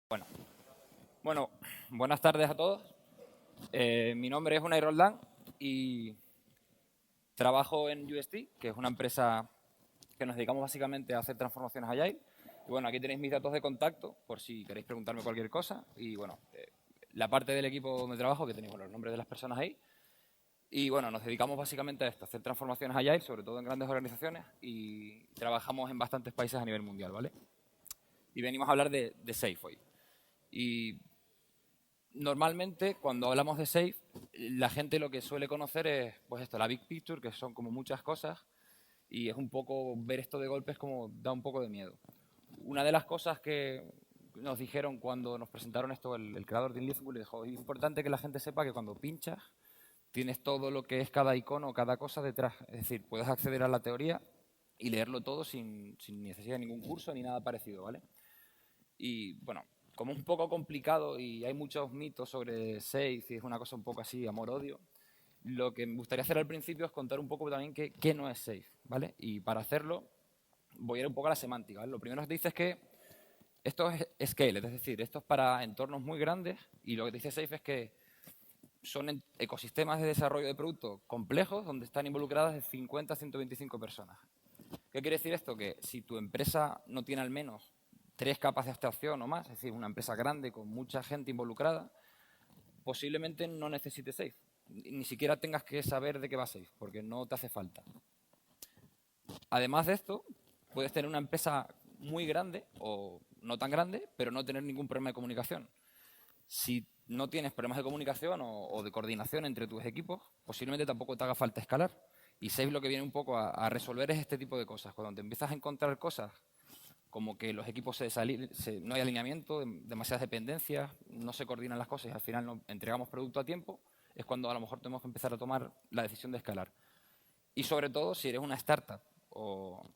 Bueno, bueno, buenas tardes a todos. Mi nombre es Unai Roldán y trabajo en UST, que es una empresa que nos dedicamos básicamente a hacer transformaciones Agile. Y bueno, aquí tenéis mis datos de contacto por si queréis preguntarme cualquier cosa. Y bueno, la parte del equipo donde trabajo, que tenéis los nombres de las personas ahí. Y bueno, nos dedicamos básicamente a esto, a hacer transformaciones Agile, sobre todo en grandes organizaciones, y trabajamos en bastantes países a nivel mundial, ¿vale? Y venimos a hablar de Safe hoy. Y normalmente, cuando hablamos de Safe, la gente lo que suele conocer es, pues esto, la big picture, que son como muchas cosas, y es un poco, ver esto de golpe es como, da un poco de miedo. Una de las cosas que nos dijeron cuando nos presentaron esto, el creador de Inlinkable, dijo, es importante que la gente sepa que cuando pinchas, tienes todo lo que es cada icono, cada cosa detrás. Es decir, puedes acceder a la teoría y leerlo todo sin necesidad de ningún curso ni nada parecido, ¿vale? Y bueno, como es un poco complicado y hay muchos mitos sobre Safe y es una cosa un poco así, amor-odio, lo que me gustaría hacer al principio es contar un poco también qué no es Safe, ¿vale? Y para hacerlo voy a ir un poco a la semántica, ¿vale? Lo primero que te dice es que esto es scale, es decir, esto es para entornos muy grandes y lo que te dice Safe es que son ecosistemas de desarrollo de productos complejos donde están involucradas de 50 a 125 personas. ¿Qué quiere decir esto? Que si tu empresa no tiene al menos 3 capas de abstracción o más, es decir, una empresa grande con mucha gente involucrada, posiblemente no necesites Safe. Ni siquiera tengas que saber de qué va Safe, porque no te hace falta. Además de esto, puedes tener una empresa muy grande o no tan grande, pero no tener ningún problema de comunicación. Si no tienes problemas de comunicación o de coordinación entre tus equipos, posiblemente tampoco te haga falta escalar. Y Safe lo que viene un poco a resolver es este tipo de cosas. Cuando te empiezas a encontrar cosas como que los equipos no hay alineamiento, demasiadas dependencias, no se coordinan las cosas y al final no entregamos producto a tiempo, es cuando a lo mejor tenemos que empezar a tomar la decisión de escalar. Y sobre todo, si eres una startup o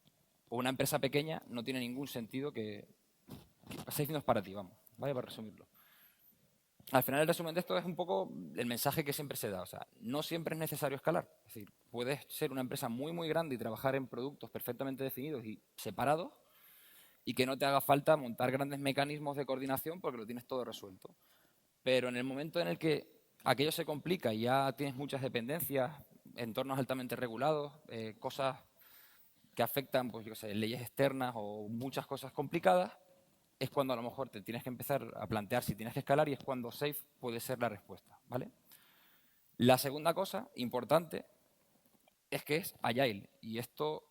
una empresa pequeña, no tiene ningún sentido que Safe no es para ti, vamos, ¿vale? Para resumirlo. Al final, el resumen de esto es un poco el mensaje que siempre se da. O sea, no siempre es necesario escalar. Es decir, puedes ser una empresa muy grande y trabajar en productos perfectamente definidos y separados y que no te haga falta montar grandes mecanismos de coordinación porque lo tienes todo resuelto. Pero en el momento en el que aquello se complica y ya tienes muchas dependencias, entornos altamente regulados, cosas que afectan, pues yo qué sé, leyes externas o muchas cosas complicadas, es cuando a lo mejor te tienes que empezar a plantear si tienes que escalar y es cuando Safe puede ser la respuesta, ¿vale? La segunda cosa importante es que es Agile y esto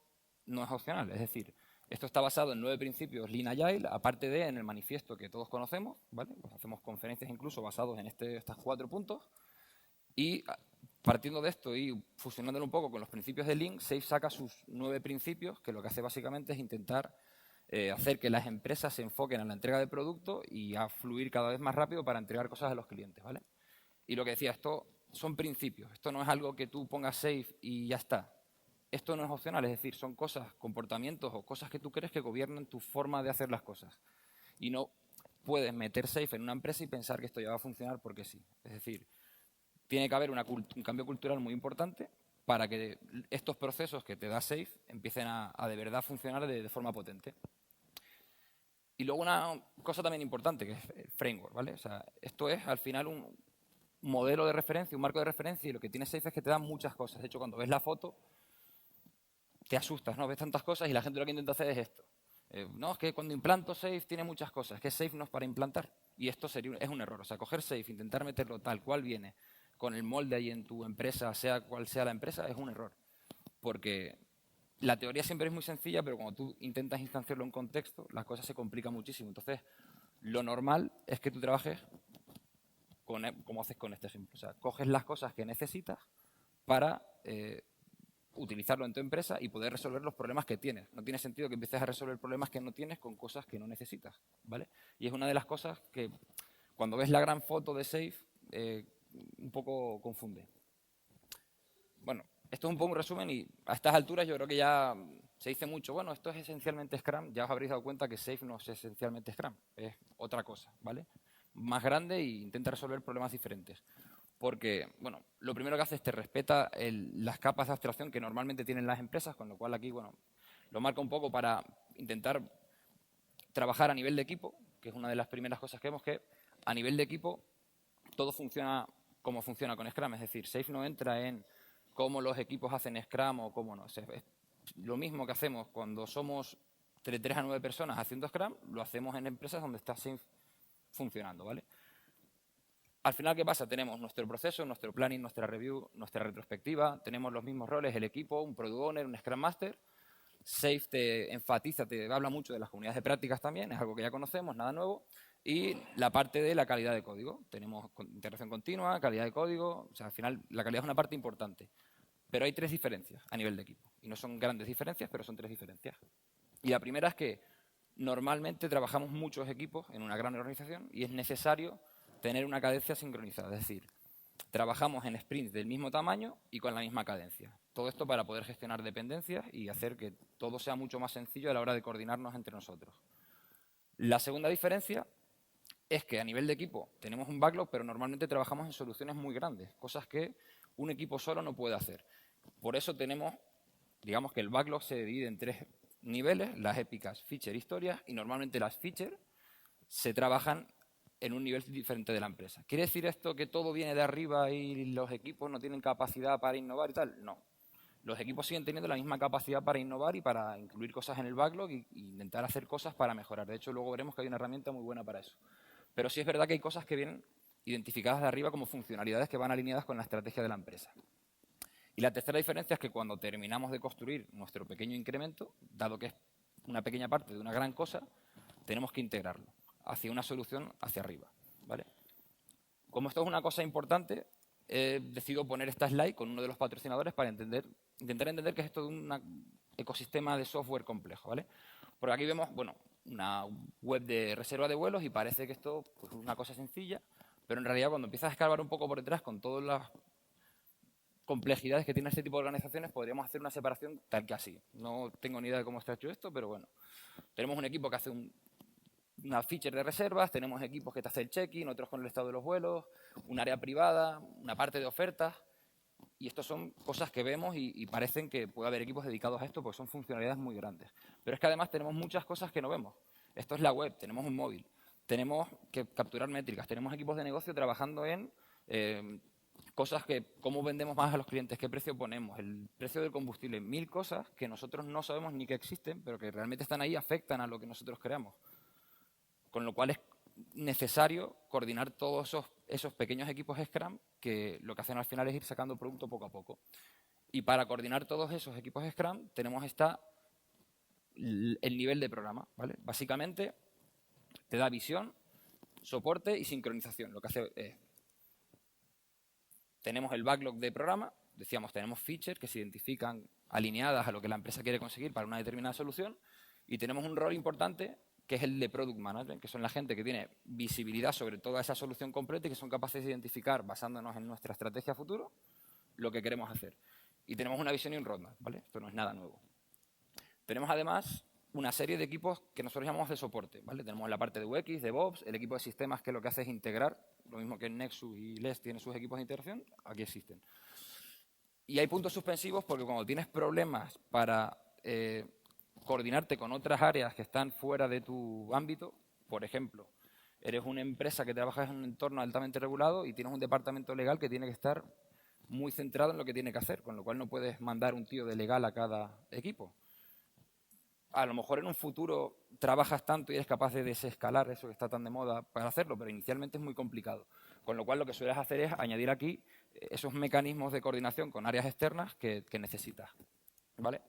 no es opcional, es decir, esto está basado en 9 principios Lean Agile, aparte de en el manifiesto que todos conocemos, ¿vale? Pues hacemos conferencias incluso basados en estos 4 puntos y partiendo de esto y fusionándolo un poco con los principios de Lean, Safe saca sus 9 principios que lo que hace básicamente es intentar hacer que las empresas se enfoquen en la entrega de producto y a fluir cada vez más rápido para entregar cosas a los clientes, ¿vale? Y lo que decía, esto son principios, esto no es algo que tú pongas Safe y ya está. Esto no es opcional, es decir, son cosas, comportamientos o cosas que tú crees que gobiernan tu forma de hacer las cosas. Y no puedes meter Safe en una empresa y pensar que esto ya va a funcionar porque sí. Es decir, tiene que haber un cambio cultural muy importante para que estos procesos que te da Safe empiecen a de verdad funcionar de forma potente. Y luego una cosa también importante, que es el framework, ¿vale? O sea, esto es al final un modelo de referencia, un marco de referencia, y lo que tiene Safe es que te da muchas cosas. De hecho, cuando ves la foto, te asustas, ¿no? Ves tantas cosas y la gente lo que intenta hacer es esto. No, es que cuando implanto Safe tiene muchas cosas, que Safe no es para implantar. Y esto es un error. O sea, coger Safe, intentar meterlo tal cual viene, con el molde ahí en tu empresa, sea cual sea la empresa, es un error. Porque la teoría siempre es muy sencilla, pero cuando tú intentas instanciarlo en contexto, las cosas se complican muchísimo. Entonces, lo normal es que tú trabajes como haces con este ejemplo. O sea, coges las cosas que necesitas para utilizarlo en tu empresa y poder resolver los problemas que tienes. No tiene sentido que empieces a resolver problemas que no tienes con cosas que no necesitas, ¿vale? Y es una de las cosas que cuando ves la gran foto de Safe un poco confunde. Bueno, esto es un poco un resumen y a estas alturas yo creo que ya se dice mucho, bueno, esto es esencialmente Scrum, ya os habréis dado cuenta que Safe no es esencialmente Scrum, es otra cosa, ¿vale? Más grande e intenta resolver problemas diferentes. Porque, bueno, lo primero que hace es te respeta las capas de abstracción que normalmente tienen las empresas, con lo cual aquí, bueno, lo marca un poco para intentar trabajar a nivel de equipo. que es una de las primeras cosas que vemos, que a nivel de equipo todo funciona como funciona con Scrum. Es decir, Safe no entra en cómo los equipos hacen Scrum o cómo no. Es lo mismo que hacemos cuando somos de 3 a 9 personas haciendo Scrum, lo hacemos en empresas donde está Safe funcionando, ¿vale? Al final, ¿qué pasa? Tenemos nuestro proceso, nuestro planning, nuestra review, nuestra retrospectiva, tenemos los mismos roles, el equipo, un Product Owner, un Scrum Master. Safe te enfatiza, te habla mucho de las comunidades de prácticas también, es algo que ya conocemos, nada nuevo. Y la parte de la calidad de código. Tenemos integración continua, calidad de código, o sea, al final la calidad es una parte importante. Pero hay 3 diferencias a nivel de equipo. Y no son grandes diferencias, pero son 3 diferencias. Y la primera es que normalmente trabajamos muchos equipos en una gran organización y es necesario tener una cadencia sincronizada. Es decir, trabajamos en sprints del mismo tamaño y con la misma cadencia. Todo esto para poder gestionar dependencias y hacer que todo sea mucho más sencillo a la hora de coordinarnos entre nosotros. La segunda diferencia es que a nivel de equipo tenemos un backlog, pero normalmente trabajamos en soluciones muy grandes, cosas que un equipo solo no puede hacer. Por eso tenemos, digamos que el backlog se divide en 3 niveles, las épicas, feature, historias, y normalmente las features se trabajan en un nivel diferente de la empresa. ¿Quiere decir esto que todo viene de arriba y los equipos no tienen capacidad para innovar y tal? No. Los equipos siguen teniendo la misma capacidad para innovar y para incluir cosas en el backlog e intentar hacer cosas para mejorar. De hecho, luego veremos que hay una herramienta muy buena para eso. Pero sí es verdad que hay cosas que vienen identificadas de arriba como funcionalidades que van alineadas con la estrategia de la empresa. Y la tercera diferencia es que cuando terminamos de construir nuestro pequeño incremento, dado que es una pequeña parte de una gran cosa, tenemos que integrarlo hacia una solución hacia arriba, ¿vale? Como esto es una cosa importante, he decidido poner esta slide con uno de los patrocinadores para intentar entender qué es esto de un ecosistema de software complejo, ¿vale? Porque aquí vemos, bueno, una web de reserva de vuelos y parece que esto pues, es una cosa sencilla, pero en realidad cuando empiezas a escarbar un poco por detrás con todas las complejidades que tiene este tipo de organizaciones, podríamos hacer una separación tal que así. No tengo ni idea de cómo está hecho esto, pero bueno. Tenemos un equipo que hace una feature de reservas, tenemos equipos que te hacen el check-in, otros con el estado de los vuelos, un área privada, una parte de ofertas. Y estas son cosas que vemos y parecen que puede haber equipos dedicados a esto porque son funcionalidades muy grandes. Pero es que además tenemos muchas cosas que no vemos. Esto es la web, tenemos un móvil, tenemos que capturar métricas, tenemos equipos de negocio trabajando en cosas que, cómo vendemos más a los clientes, qué precio ponemos, el precio del combustible, 1000 cosas que nosotros no sabemos ni que existen, pero que realmente están ahí y afectan a lo que nosotros creamos. Con lo cual es necesario coordinar todos esos pequeños equipos Scrum que lo que hacen al final es ir sacando producto poco a poco. Y para coordinar todos esos equipos Scrum tenemos el nivel de programa, ¿vale? Básicamente te da visión, soporte y sincronización. Lo que hace es, tenemos el backlog de programa, decíamos, tenemos features que se identifican alineadas a lo que la empresa quiere conseguir para una determinada solución y tenemos un rol importante que es el de Product Management, que son la gente que tiene visibilidad sobre toda esa solución completa y que son capaces de identificar, basándonos en nuestra estrategia futuro, lo que queremos hacer. Y tenemos una visión y un roadmap, ¿vale? Esto no es nada nuevo. Tenemos además una serie de equipos que nosotros llamamos de soporte, ¿vale? Tenemos la parte de UX, DevOps, el equipo de sistemas que lo que hace es integrar, lo mismo que Nexus y LES tienen sus equipos de integración, aquí existen. Y hay puntos suspensivos porque cuando tienes problemas para coordinarte con otras áreas que están fuera de tu ámbito, por ejemplo, eres una empresa que trabaja en un entorno altamente regulado y tienes un departamento legal que tiene que estar muy centrado en lo que tiene que hacer, con lo cual no puedes mandar un tío de legal a cada equipo. A lo mejor en un futuro trabajas tanto y eres capaz de desescalar eso que está tan de moda para hacerlo, pero inicialmente es muy complicado. Con lo cual lo que sueles hacer es añadir aquí esos mecanismos de coordinación con áreas externas que necesitas, ¿vale?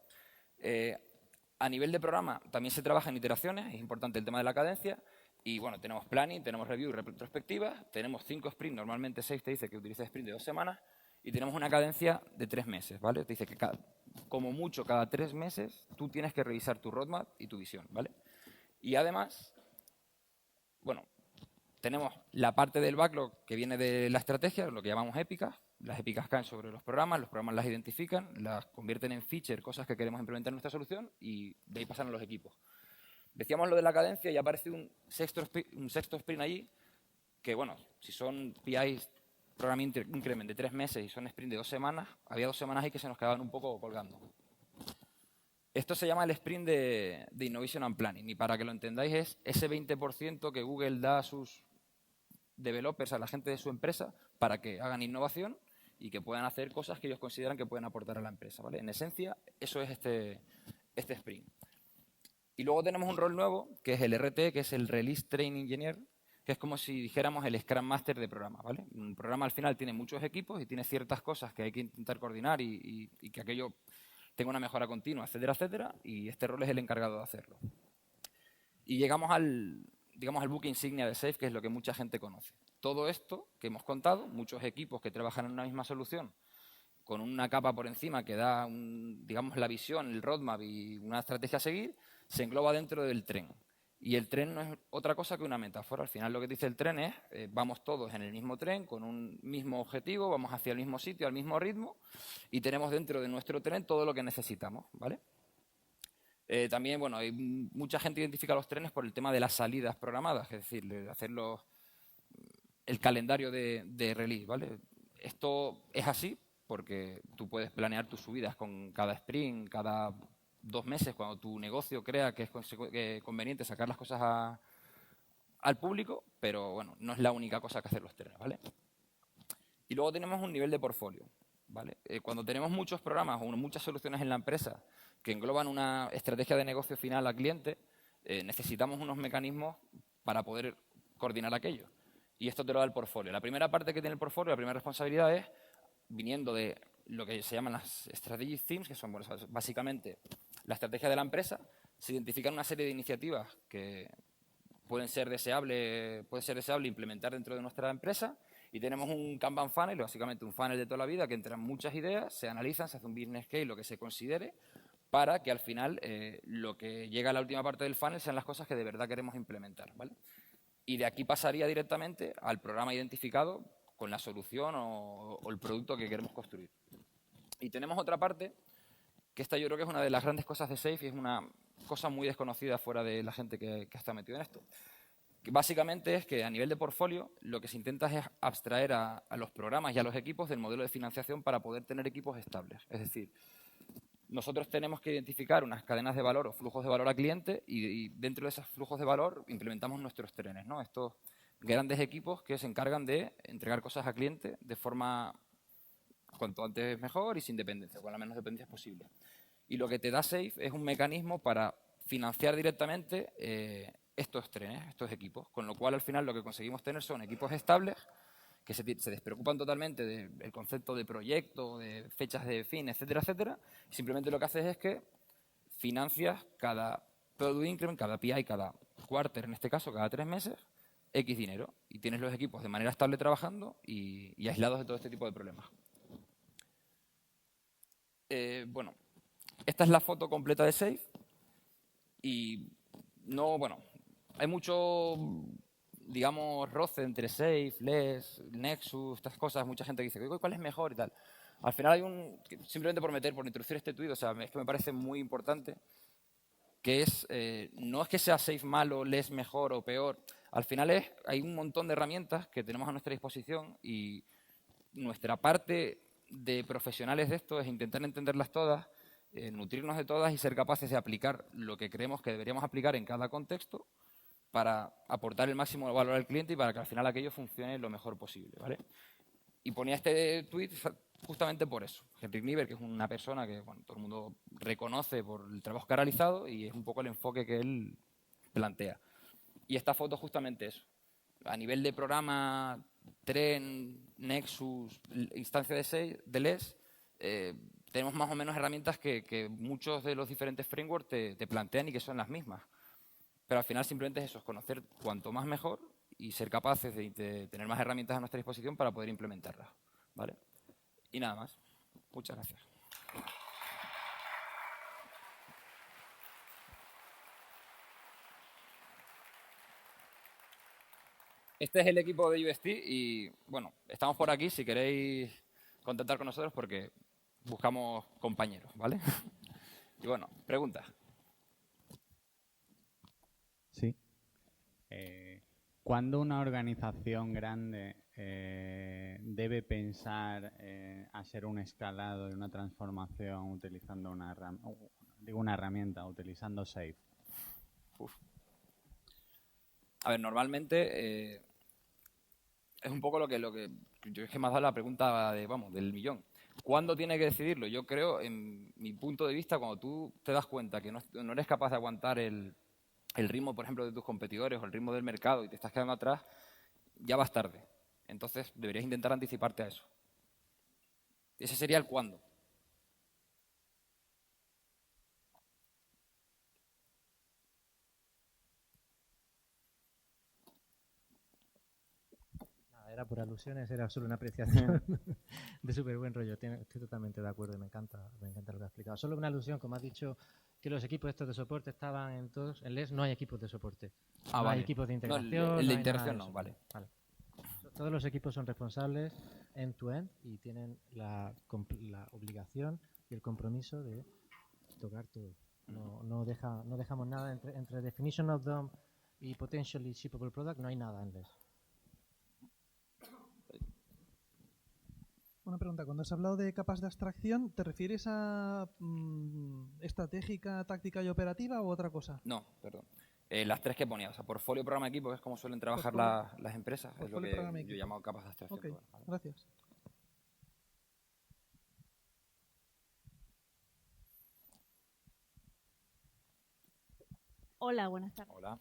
A nivel de programa también se trabaja en iteraciones, es importante el tema de la cadencia, y bueno, tenemos planning, tenemos review y retrospectiva, tenemos 5 sprints, normalmente 6 te dice que utilices sprint de 2 semanas, y tenemos una cadencia de 3 meses, ¿vale? Te dice que como mucho cada 3 meses tú tienes que revisar tu roadmap y tu visión, ¿vale? Y además, bueno, tenemos la parte del backlog que viene de la estrategia, lo que llamamos épicas. Las épicas caen sobre los programas las identifican, las convierten en feature, cosas que queremos implementar en nuestra solución y de ahí pasan a los equipos. Decíamos lo de la cadencia y aparece un sexto sprint allí que, bueno, si son PIs Programming Increment de 3 meses y son sprint de 2 semanas, había 2 semanas ahí que se nos quedaban un poco colgando. Esto se llama el sprint de Innovation and Planning, y para que lo entendáis es ese 20% que Google da a sus developers, a la gente de su empresa, para que hagan innovación y que puedan hacer cosas que ellos consideran que pueden aportar a la empresa, ¿vale? En esencia, eso es este sprint. Y luego tenemos un rol nuevo, que es el RT, que es el Release Train Engineer, que es como si dijéramos el Scrum Master de programa, ¿vale? Un programa al final tiene muchos equipos y tiene ciertas cosas que hay que intentar coordinar y que aquello tenga una mejora continua, etcétera, etcétera, y este rol es el encargado de hacerlo. Y llegamos digamos, al buque insignia de Safe, que es lo que mucha gente conoce. Todo esto que hemos contado, muchos equipos que trabajan en una misma solución, con una capa por encima que da, digamos, la visión, el roadmap y una estrategia a seguir, se engloba dentro del tren. Y el tren no es otra cosa que una metáfora. Al final lo que dice el tren es, vamos todos en el mismo tren, con un mismo objetivo, vamos hacia el mismo sitio, al mismo ritmo, y tenemos dentro de nuestro tren todo lo que necesitamos, ¿vale? También, bueno, hay mucha gente identifica los trenes por el tema de las salidas programadas, es decir, de hacerlo el calendario de release, ¿vale? Esto es así porque tú puedes planear tus subidas con cada sprint, cada 2 meses, cuando tu negocio crea que es conveniente sacar las cosas al público, pero bueno, no es la única cosa que hacer los trenes, ¿vale? Y luego tenemos un nivel de portfolio, ¿vale? Cuando tenemos muchos programas o muchas soluciones en la empresa que engloban una estrategia de negocio final al cliente, necesitamos unos mecanismos para poder coordinar aquello. Y esto te lo da el portfolio. La primera parte que tiene el portfolio, la primera responsabilidad es, viniendo de lo que se llaman las strategic themes, que son bueno, básicamente la estrategia de la empresa, se identifican una serie de iniciativas que puede ser deseable implementar dentro de nuestra empresa, y tenemos un Kanban funnel, básicamente un funnel de toda la vida, que entran muchas ideas, se analizan, se hace un business case, lo que se considere, para que al final lo que llega a la última parte del funnel sean las cosas que de verdad queremos implementar, ¿vale? Y de aquí pasaría directamente al programa identificado con la solución o el producto que queremos construir. Y tenemos otra parte, que esta yo creo que es una de las grandes cosas de Safe y es una cosa muy desconocida fuera de la gente que está metida en esto. Que básicamente es que a nivel de portfolio lo que se intenta es abstraer a los programas y a los equipos del modelo de financiación para poder tener equipos estables. Es decir, nosotros tenemos que identificar unas cadenas de valor o flujos de valor al cliente y dentro de esos flujos de valor implementamos nuestros trenes, ¿no? Estos grandes equipos que se encargan de entregar cosas al cliente de forma cuanto antes mejor y sin dependencia, con la menos dependencia posible. Y lo que te da Safe es un mecanismo para financiar directamente estos trenes, estos equipos, con lo cual al final lo que conseguimos tener son equipos estables que se despreocupan totalmente del concepto de proyecto, de fechas de fin, etcétera, etcétera. Y simplemente lo que haces es que financias cada product increment, cada PI, cada quarter, en este caso, cada 3 meses, X dinero. Y tienes los equipos de manera estable trabajando y aislados de todo este tipo de problemas. Bueno, esta es la foto completa de Safe. Y no, bueno, hay mucho, digamos, roce entre Safe, Less, Nexus, estas cosas. Mucha gente dice, ¿cuál es mejor y tal? Al final hay simplemente por introducir este tuit, o sea, es que me parece muy importante, que es, no es que sea Safe malo, Less mejor o peor. Al final hay un montón de herramientas que tenemos a nuestra disposición y nuestra parte de profesionales de esto es intentar entenderlas todas, nutrirnos de todas y ser capaces de aplicar lo que creemos que deberíamos aplicar en cada contexto para aportar el máximo valor al cliente y para que al final aquello funcione lo mejor posible, ¿vale? Y ponía este tweet justamente por eso. Henrik Niebuhr, que es una persona que bueno, todo el mundo reconoce por el trabajo que ha realizado y es un poco el enfoque que él plantea. Y esta foto justamente eso. A nivel de programa, Tren, Nexus, instancia de LES, tenemos más o menos herramientas que muchos de los diferentes frameworks te plantean y que son las mismas. Pero al final simplemente es eso, es conocer cuanto más mejor y ser capaces de tener más herramientas a nuestra disposición para poder implementarlas, ¿vale? Y nada más. Muchas gracias. Este es el equipo de UST y, bueno, estamos por aquí si queréis contactar con nosotros porque buscamos compañeros, ¿vale? Y bueno, preguntas. Sí. ¿Cuándo una organización grande debe pensar hacer un escalado y una transformación utilizando Digo una herramienta, utilizando Safe. Uf. A ver, normalmente es un poco lo que yo es que me has dado la pregunta del millón. ¿Cuándo tiene que decidirlo? Yo creo, en mi punto de vista, cuando tú te das cuenta que no eres capaz de aguantar el ritmo, por ejemplo, de tus competidores o el ritmo del mercado y te estás quedando atrás, ya vas tarde. Entonces, deberías intentar anticiparte a eso. Ese sería el cuándo. Nada, era por alusiones, era solo una apreciación de súper buen rollo. Estoy totalmente de acuerdo y me encanta lo que ha explicado. Solo una alusión, como has dicho, que los equipos estos de soporte estaban en todos. En LES no hay equipos de soporte. No hay Vale. equipos de No, integración. el de hay integración nada no, eso. vale. Vale. Todos los equipos son responsables end-to-end y tienen la obligación y el compromiso de tocar todo. No dejamos nada entre definition of DOM y potentially shippable product, no hay nada en LES. Una pregunta, cuando has hablado de capas de abstracción, ¿te refieres a estratégica, táctica y operativa o otra cosa? No, perdón. Las tres que ponía, o sea, portfolio, programa, equipo, que es como suelen trabajar las empresas, es lo Portfolio, que programa, yo equipo. llamo capas de abstracción. Ok, Vale. gracias. Hola, buenas tardes. Hola.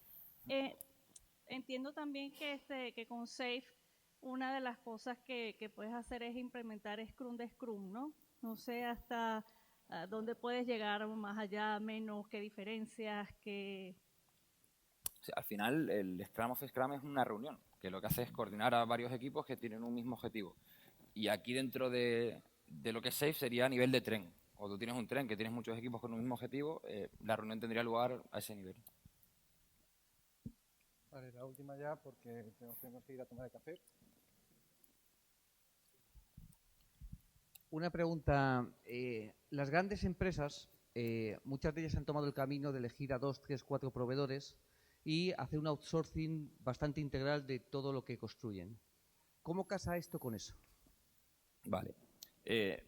Entiendo también que con Safe una de las cosas que puedes hacer es implementar Scrum de Scrum, ¿no? No sé hasta dónde puedes llegar, más allá, menos, qué diferencias, qué... O sea, al final, el Scrum of Scrum es una reunión, que lo que hace es coordinar a varios equipos que tienen un mismo objetivo. Y aquí dentro de lo que es Safe sería a nivel de tren. Cuando tú tienes un tren que tienes muchos equipos con un mismo objetivo, la reunión tendría lugar a ese nivel. Vale, la última ya porque tenemos que ir a tomar el café. Una pregunta. Las grandes empresas, muchas de ellas han tomado el camino de elegir a 2, 3, 4 proveedores y hacer un outsourcing bastante integral de todo lo que construyen. ¿Cómo casa esto con eso? Vale.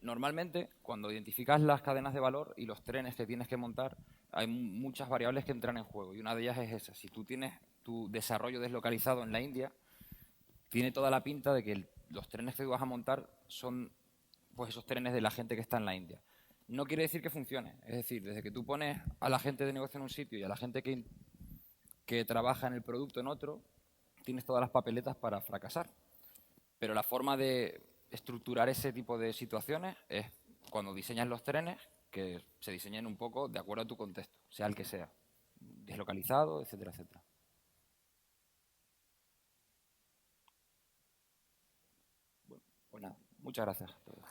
Normalmente, cuando identificas las cadenas de valor y los trenes que tienes que montar, hay muchas variables que entran en juego y una de ellas es esa. Si tú tienes tu desarrollo deslocalizado en la India, tiene toda la pinta de que los trenes que tú vas a montar son pues esos trenes de la gente que está en la India. No quiere decir que funcione. Es decir, desde que tú pones a la gente de negocio en un sitio y a la gente que trabaja en el producto en otro, tienes todas las papeletas para fracasar. Pero la forma de estructurar ese tipo de situaciones es cuando diseñas los trenes, que se diseñen un poco de acuerdo a tu contexto, sea el que sea, deslocalizado, etcétera, etcétera. Bueno, pues nada, muchas gracias a todos.